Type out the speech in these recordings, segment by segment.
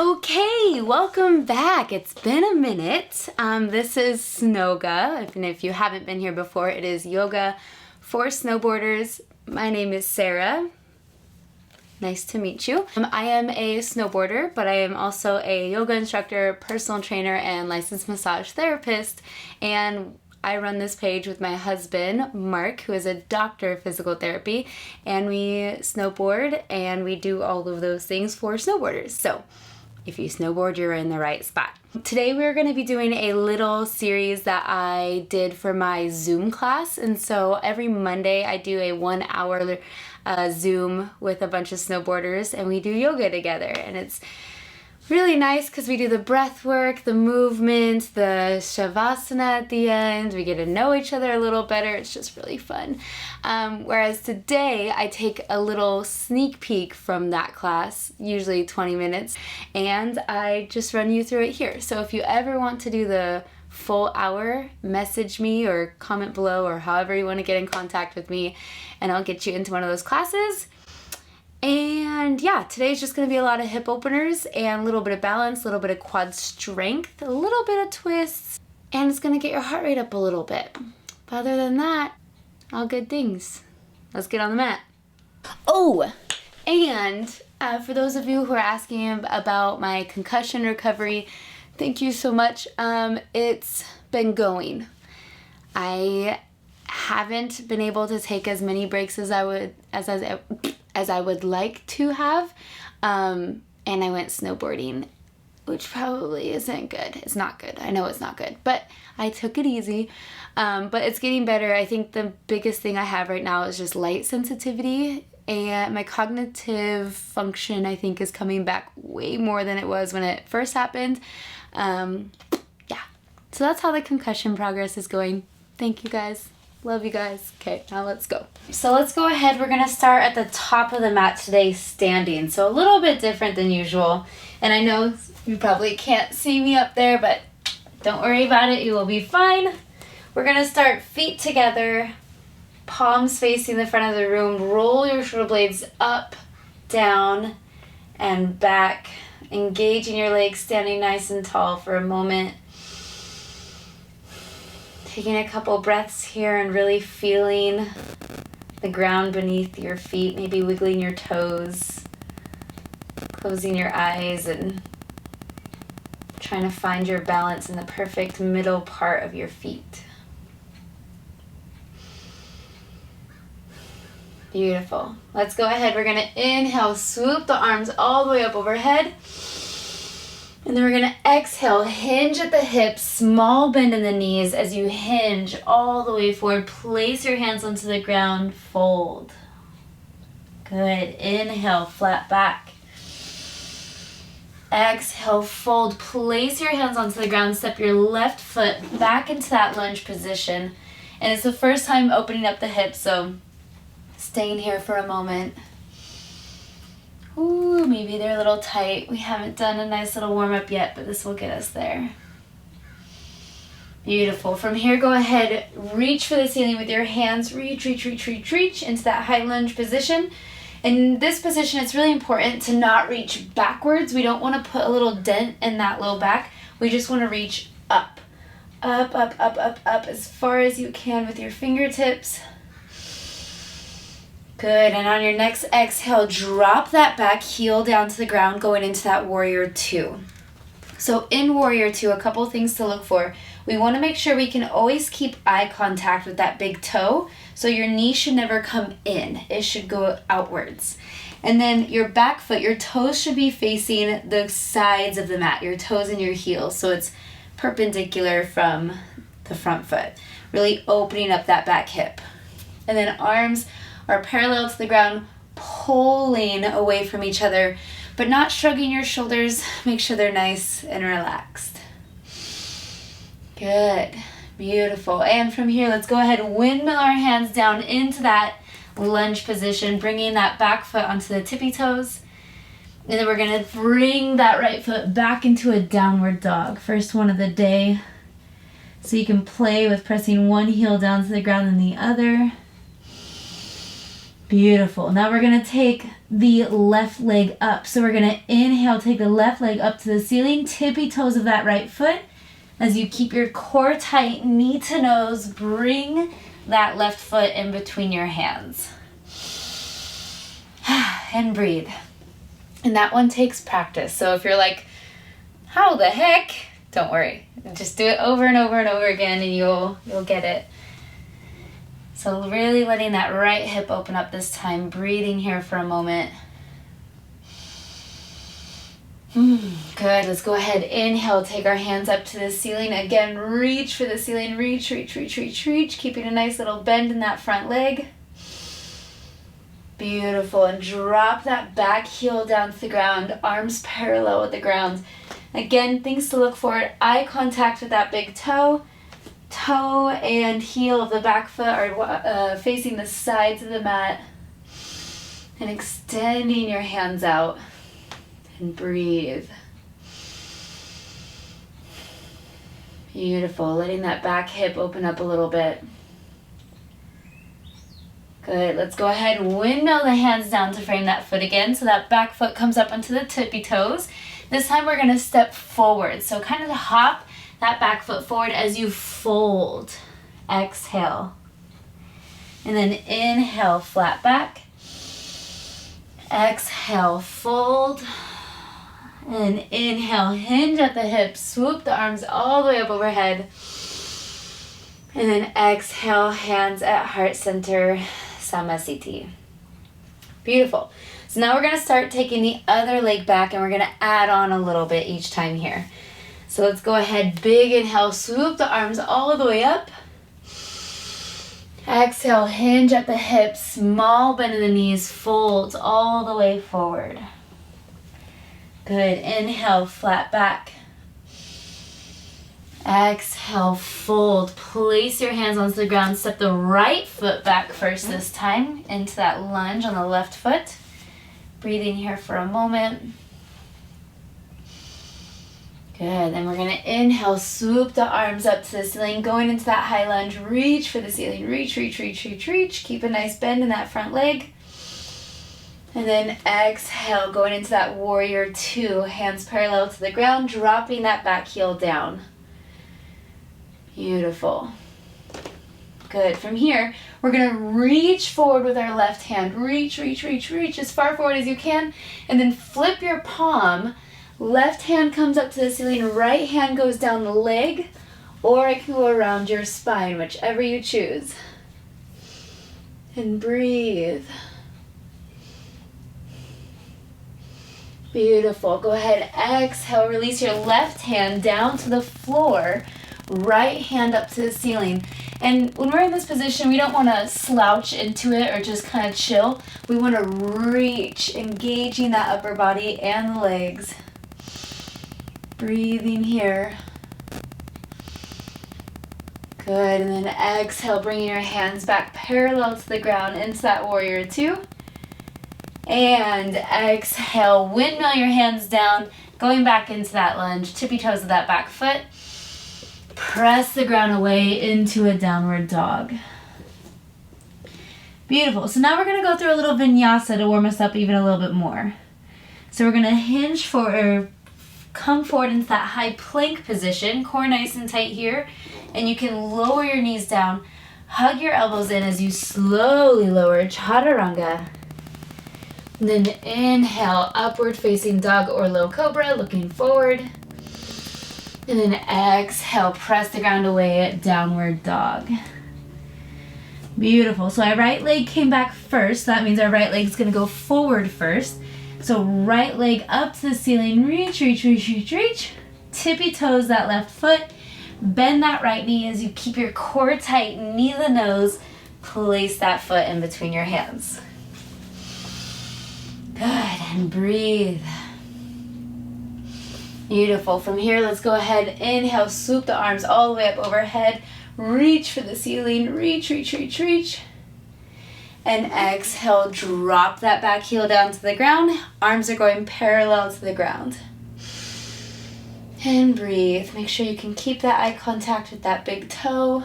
Okay, welcome back. It's been a minute. This is SNOGA, and if you haven't been here before, it is yoga for snowboarders. My name is Sarah. Nice to meet you. I am a snowboarder, but I am also a yoga instructor, personal trainer, and licensed massage therapist. And I run this page with my husband, Mark, who is a doctor of physical therapy, and we snowboard and we do all of those things for snowboarders. So if you snowboard, you're in the right spot. Today we're going to be doing a little series that I did for my Zoom class. And so every Monday I do a 1 hour Zoom with a bunch of snowboarders and we do yoga together. And it's really nice because we do the breath work, the movement, the shavasana at the end. We get to know each other a little better. It's just really fun. Whereas today I take a little sneak peek from that class, usually 20 minutes, and I just run you through it here. So if you ever want to do the full hour, message me or comment below or however you want to get in contact with me, and I'll get you into one of those classes. And yeah, today's just going to be a lot of hip openers and a little bit of balance, a little bit of quad strength, a little bit of twists, and it's going to get your heart rate up a little bit. But other than that, all good things. Let's get on the mat. Oh, and for those of you who are asking about my concussion recovery, thank you so much. It's been going. I haven't been able to take as many breaks as I would like to have, and I went snowboarding, which probably isn't good. It's not good. I know it's not good, but I took it easy, but it's getting better. I think the biggest thing I have right now is just light sensitivity, and my cognitive function, I think, is coming back way more than it was when it first happened. Yeah, so that's how the concussion progress is going. Thank you guys. Love you guys. Okay, now let's go. So let's go ahead. We're going to start at the top of the mat today, standing. So a little bit different than usual. And I know you probably can't see me up there, but don't worry about it. You will be fine. We're going to start feet together, palms facing the front of the room. Roll your shoulder blades up, down, and back. Engaging your legs, standing nice and tall for a moment. Taking a couple breaths here and really feeling the ground beneath your feet, maybe wiggling your toes, closing your eyes and trying to find your balance in the perfect middle part of your feet. Beautiful. Let's go ahead. We're going to inhale, swoop the arms all the way up overhead. And then we're going to exhale, hinge at the hips, small bend in the knees as you hinge all the way forward. Place your hands onto the ground, fold. Good. Inhale, flat back. Exhale, fold. Place your hands onto the ground. Step your left foot back into that lunge position. And it's the first time opening up the hips, so staying here for a moment. Ooh, maybe they're a little tight. We haven't done a nice little warm-up yet, but this will get us there. Beautiful. From here, go ahead, reach for the ceiling with your hands. Reach into that high lunge position. In this position, it's really important to not reach backwards. We don't want to put a little dent in that low back. We just want to reach up. Up, up, up, up, up as far as you can with your fingertips. Good, and on your next exhale, drop that back heel down to the ground, going into that warrior two. So in warrior two, a couple things to look for. We want to make sure we can always keep eye contact with that big toe. So your knee should never come in. It should go outwards. And then your back foot, your toes should be facing the sides of the mat, your toes and your heels. So it's perpendicular from the front foot, really opening up that back hip. And then arms are parallel to the ground, pulling away from each other, but not shrugging your shoulders. Make sure they're nice and relaxed. Good. Beautiful. And from here, let's go ahead and windmill our hands down into that lunge position, bringing that back foot onto the tippy toes. And then we're going to bring that right foot back into a downward dog. First one of the day. So you can play with pressing one heel down to the ground and the other. Beautiful. Now we're going to take the left leg up. So we're going to inhale, take the left leg up to the ceiling, tippy toes of that right foot. As you keep your core tight, knee to nose, bring that left foot in between your hands. And breathe. And that one takes practice. So if you're like, how the heck? Don't worry. Just do it over and over and over again and you'll get it. So really letting that right hip open up this time. Breathing here for a moment. Good. Let's go ahead. Inhale. Take our hands up to the ceiling. Again, reach for the ceiling. Reach, reach, reach, reach, reach. Keeping a nice little bend in that front leg. Beautiful. And drop that back heel down to the ground. Arms parallel with the ground. Again, things to look for. Eye contact with that big toe. Toe and heel of the back foot are facing the sides of the mat. And extending your hands out. And breathe. Beautiful. Letting that back hip open up a little bit. Good. Let's go ahead and windmill the hands down to frame that foot again. So that back foot comes up onto the tippy toes. This time we're going to step forward. So kind of hop that back foot forward as you fold. Exhale. And then inhale, flat back. Exhale, fold. And inhale, hinge at the hips. Swoop the arms all the way up overhead. And then exhale, hands at heart center, Samasthiti. Beautiful. So now we're going to start taking the other leg back and we're going to add on a little bit each time here. So let's go ahead, big inhale, swoop the arms all the way up. Exhale, hinge at the hips, small bend in the knees, fold all the way forward. Good. Inhale, flat back. Exhale, fold. Place your hands onto the ground. Step the right foot back first this time into that lunge on the left foot. Breathing here for a moment. Good. Then we're going to inhale, swoop the arms up to the ceiling, going into that high lunge. Reach for the ceiling. Reach, reach, reach, reach, reach. Keep a nice bend in that front leg. And then exhale, going into that warrior two. Hands parallel to the ground, dropping that back heel down. Beautiful. Good. From here, we're going to reach forward with our left hand. Reach, reach, reach, reach as far forward as you can. And then flip your palm. Left hand comes up to the ceiling. Right hand goes down the leg. Or it can go around your spine, whichever you choose. And breathe. Beautiful. Go ahead. Exhale. Release your left hand down to the floor. Right hand up to the ceiling. And when we're in this position, we don't want to slouch into it or just kind of chill. We want to reach, engaging that upper body and the legs. Breathing here. Good. And then exhale, bringing your hands back parallel to the ground into that warrior two. And exhale, windmill your hands down, going back into that lunge, tippy toes of that back foot. Press the ground away into a downward dog. Beautiful. So now we're going to go through a little vinyasa to warm us up even a little bit more. So we're going to hinge forward, come forward into that high plank position, core nice and tight here, and you can lower your knees down, hug your elbows in as you slowly lower chaturanga. And then inhale, upward facing dog or low cobra, looking forward. And then exhale, press the ground away, downward dog. Beautiful. So our right leg came back first. That means our right leg's going to go forward first. So right leg up to the ceiling, reach, reach, reach, reach, reach. Tippy toes that left foot. Bend that right knee as you keep your core tight, knee to the nose. Place that foot in between your hands. Good, and breathe. Beautiful. From here, let's go ahead, inhale, swoop the arms all the way up overhead. Reach for the ceiling, reach, reach, reach, reach. And exhale, drop that back heel down to the ground. Arms are going parallel to the ground. And breathe. Make sure you can keep that eye contact with that big toe.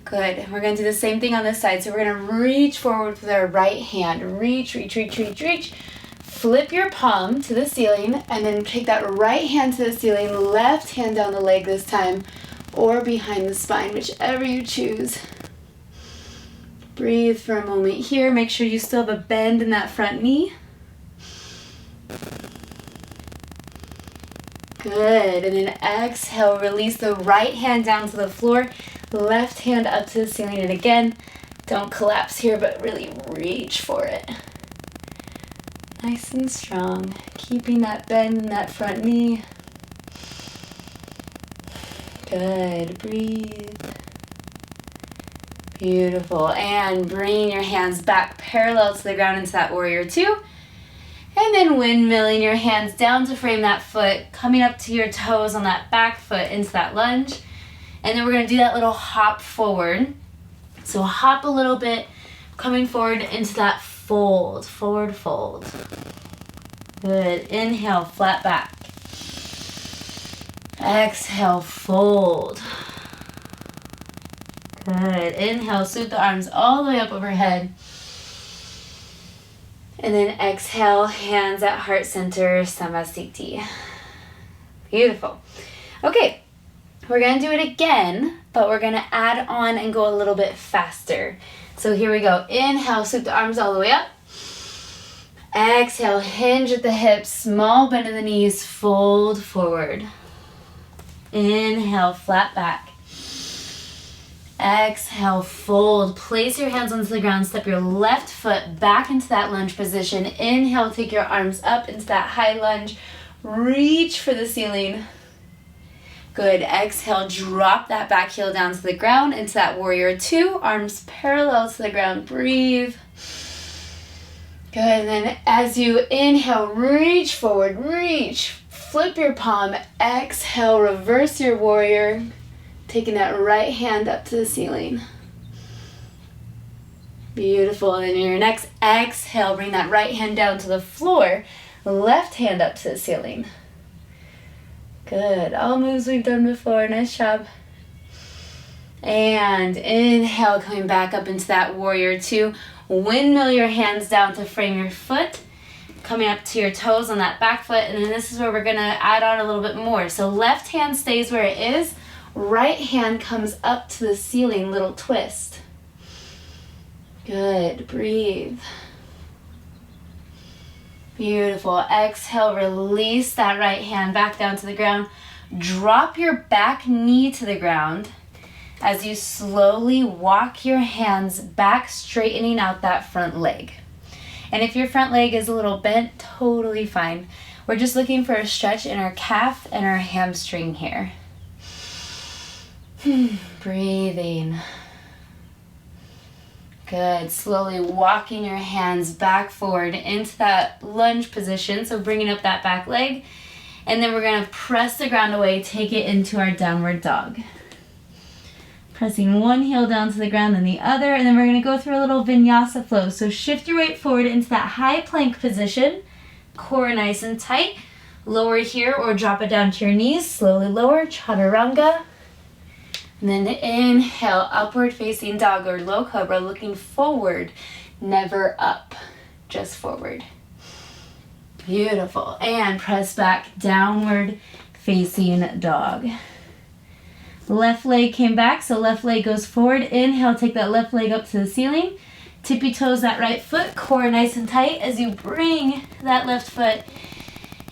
Good. We're going to do the same thing on this side. So we're going to reach forward with our right hand. Reach, reach, reach, reach, reach. Flip your palm to the ceiling and then take that right hand to the ceiling, left hand down the leg this time, or behind the spine, whichever you choose. Breathe for a moment here. Make sure you still have a bend in that front knee. Good. And then exhale, release the right hand down to the floor, left hand up to the ceiling. And again, don't collapse here, but really reach for it. Nice and strong. Keeping that bend in that front knee. Good. Breathe. Beautiful. And bringing your hands back parallel to the ground into that warrior two. And then windmilling your hands down to frame that foot, coming up to your toes on that back foot into that lunge. And then we're going to do that little hop forward. So hop a little bit, coming forward into that fold, forward fold. Good. Inhale, flat back. Exhale, fold. Good. Inhale, sweep the arms all the way up overhead. And then exhale, hands at heart center, Samasthiti. Beautiful. Okay, we're going to do it again, but we're going to add on and go a little bit faster. So here we go. Inhale, sweep the arms all the way up. Exhale, hinge at the hips, small bend in the knees, fold forward. Inhale, flat back. Exhale, fold. Place your hands onto the ground. Step your left foot back into that lunge position. Inhale, take your arms up into that high lunge. Reach for the ceiling. Good. Exhale, drop that back heel down to the ground into that warrior two. Arms parallel to the ground. Breathe. Good. And then as you inhale, reach forward. Reach. Flip your palm. Exhale, reverse your warrior. Taking that right hand up to the ceiling. Beautiful. And then in your next exhale, bring that right hand down to the floor. Left hand up to the ceiling. Good. All moves we've done before. Nice job. And inhale, coming back up into that warrior two. Windmill your hands down to frame your foot. Coming up to your toes on that back foot. And then this is where we're going to add on a little bit more. So left hand stays where it is. Right hand comes up to the ceiling, little twist. Good. Breathe. Beautiful. Exhale, release that right hand back down to the ground. Drop your back knee to the ground as you slowly walk your hands back, straightening out that front leg. And if your front leg is a little bent, totally fine. We're just looking for a stretch in our calf and our hamstring here. Breathing. Good. Slowly walking your hands back forward into that lunge position. So bringing up that back leg. And then we're going to press the ground away, take it into our downward dog. Pressing one heel down to the ground, then the other. And then we're going to go through a little vinyasa flow. So shift your weight forward into that high plank position. Core nice and tight. Lower here or drop it down to your knees. Slowly lower. Chaturanga. And then inhale, upward facing dog or low cobra, looking forward, never up, just forward. Beautiful. And press back, downward facing dog. Left leg came back, so left leg goes forward. Inhale, take that left leg up to the ceiling. Tippy toes that right foot, core nice and tight as you bring that left foot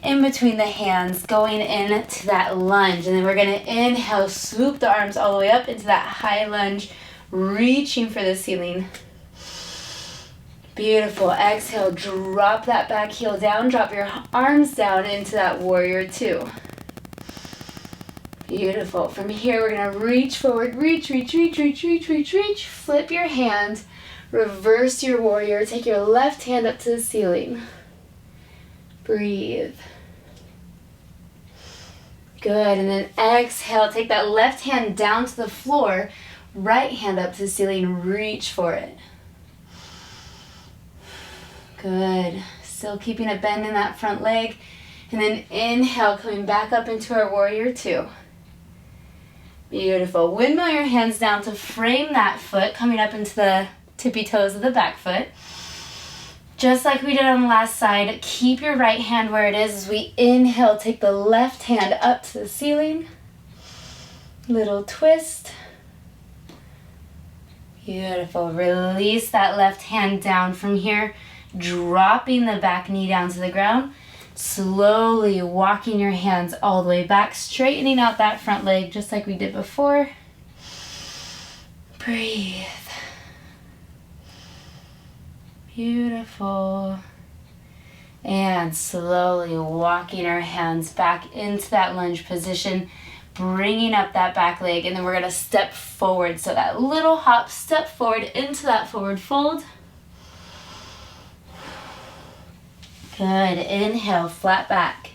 in between the hands, going into that lunge. And then we're going to inhale, swoop the arms all the way up into that high lunge, reaching for the ceiling. Beautiful. Exhale, drop that back heel down, drop your arms down into that warrior two. Beautiful. From here, we're going to reach forward, reach, reach, reach, reach, reach, reach, reach. Flip your hand, reverse your warrior, take your left hand up to the ceiling. Breathe. Good. And then exhale, take that left hand down to the floor, right hand up to the ceiling, reach for it. Good. Still keeping a bend in that front leg. And then inhale, coming back up into our warrior two. Beautiful. Windmill your hands down to frame that foot, coming up into the tippy toes of the back foot. Just like we did on the last side, keep your right hand where it is as we inhale. Take the left hand up to the ceiling. Little twist. Beautiful. Release that left hand down from here, dropping the back knee down to the ground. Slowly walking your hands all the way back, straightening out that front leg just like we did before. Breathe. Beautiful. And slowly walking our hands back into that lunge position, bringing up that back leg, and then we're going to step forward. So that little hop, step forward into that forward fold. Good. Inhale, flat back.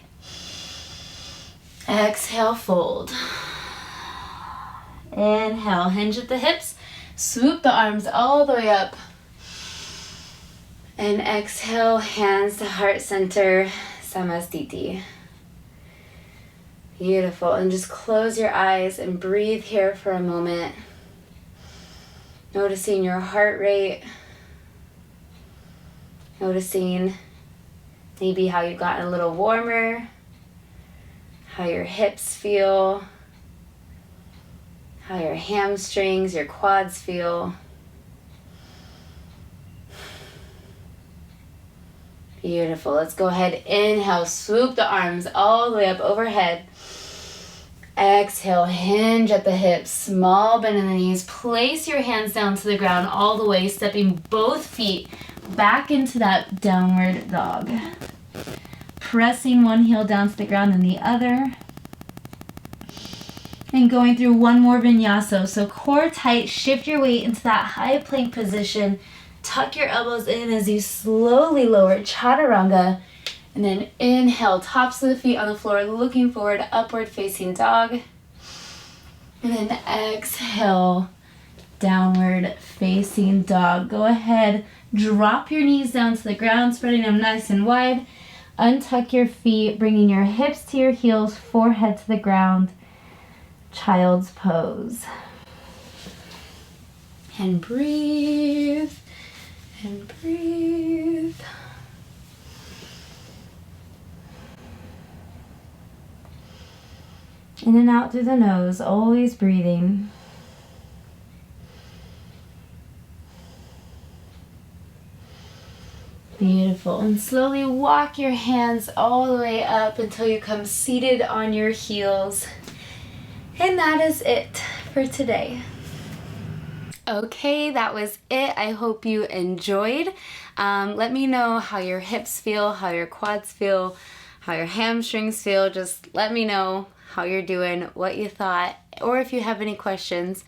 Exhale, fold. Inhale, hinge at the hips. Swoop the arms all the way up. And exhale, hands to heart center, Samastiti. Beautiful. And just close your eyes and breathe here for a moment. Noticing your heart rate. Noticing maybe how you've gotten a little warmer, how your hips feel, how your hamstrings, your quads feel. Beautiful. Let's go ahead. Inhale, swoop the arms all the way up overhead. Exhale, hinge at the hips, small bend in the knees. Place your hands down to the ground all the way, stepping both feet back into that downward dog. Pressing one heel down to the ground and the other. And going through one more vinyasa. So core tight, shift your weight into that high plank position. Tuck your elbows in as you slowly lower chaturanga. And then inhale, tops of the feet on the floor, looking forward, upward facing dog. And then exhale, downward facing dog. Go ahead, drop your knees down to the ground, spreading them nice and wide. Untuck your feet, bringing your hips to your heels, forehead to the ground. Child's pose. And breathe, and breathe. In and out through the nose, always breathing. Beautiful. And slowly walk your hands all the way up until you come seated on your heels. And that is it for today. Okay, that was it. I hope you enjoyed. Let me know how your hips feel, how your quads feel, how your hamstrings feel. Just let me know how you're doing, what you thought, or if you have any questions.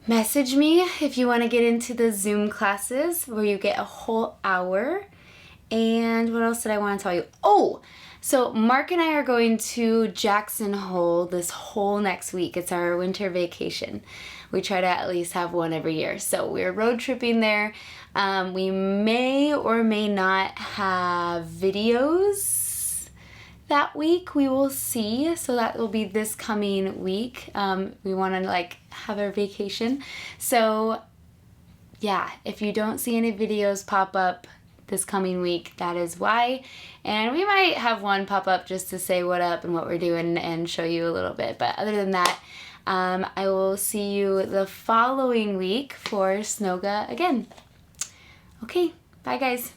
Message me if you want to get into the Zoom classes where you get a whole hour. And what else did I want to tell you? Oh, so Mark and I are going to Jackson Hole this whole next week. It's our winter vacation. We try to at least have one every year. So we're road tripping there. We may or may not have videos that week. We will see. So that will be this coming week. We want to have our vacation. So yeah, if you don't see any videos pop up this coming week, that is why. And we might have one pop up just to say what up and what we're doing and show you a little bit. But other than that, I will see you the following week for SNOGA again. Okay, bye guys.